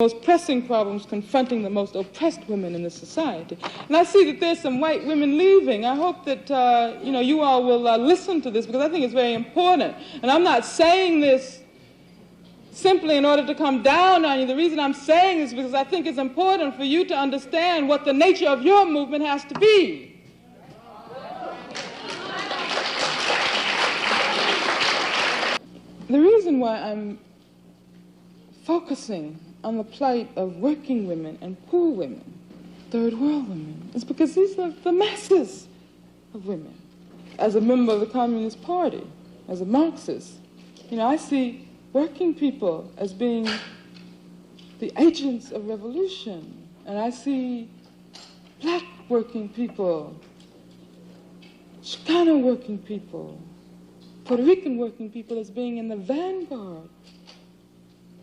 most pressing problems confronting the most oppressed women in the society. And I see that there's some white women leaving. I hope that you all will listen to this, because I think it's very important. And I'm not saying this simply in order to come down on you. The reason I'm saying this is because I think it's important for you to understand what the nature of your movement has to be. The reason why I'm focusing on the plight of working women and poor women, third world women, is because these are the masses of women. As a member of the Communist Party, as a Marxist, I see working people as being the agents of revolution. And I see black working people, Chicano working people, Puerto Rican working people as being in the vanguard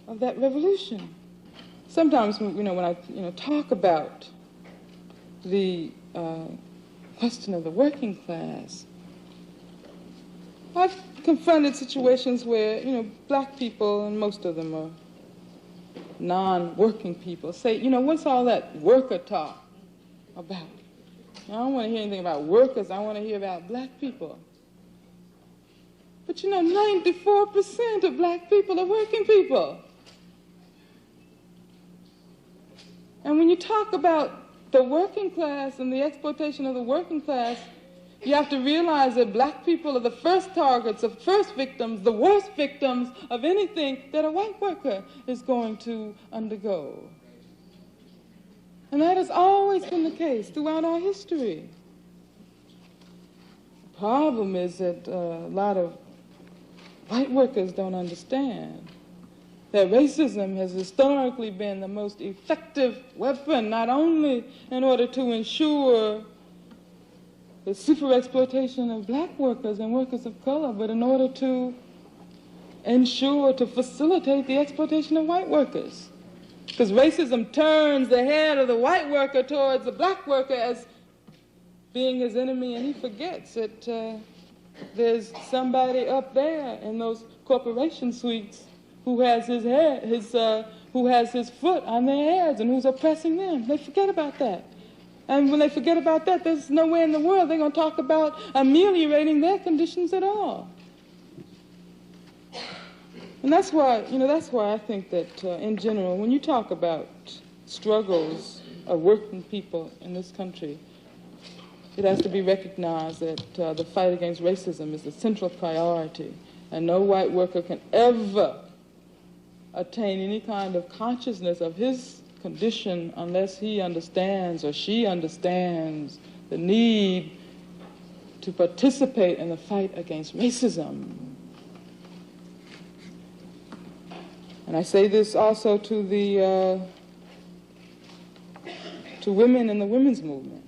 of that revolution. Sometimes, when I talk about the question of the working class, I've confronted situations where, black people, and most of them are non-working people, say, what's all that worker talk about? I don't want to hear anything about workers. I want to hear about black people. But 94% of black people are working people. And when you talk about the working class and the exploitation of the working class, you have to realize that black people are the first targets, the first victims, the worst victims of anything that a white worker is going to undergo. And that has always been the case throughout our history. The problem is that a lot of white workers don't understand that racism has historically been the most effective weapon, not only in order to ensure the super exploitation of black workers and workers of color, but in order to facilitate the exploitation of white workers. Because racism turns the head of the white worker towards the black worker as being his enemy, and he forgets that there's somebody up there in those corporation suites who has his foot on their heads and who's oppressing them. They forget about that. And when they forget about that, there's no way in the world they're going to talk about ameliorating their conditions at all. And that's why I think that in general, when you talk about struggles of working people in this country, it has to be recognized that the fight against racism is the central priority, and no white worker can ever attain any kind of consciousness of his condition unless he understands or she understands the need to participate in the fight against racism. And I say this also to women in the women's movement.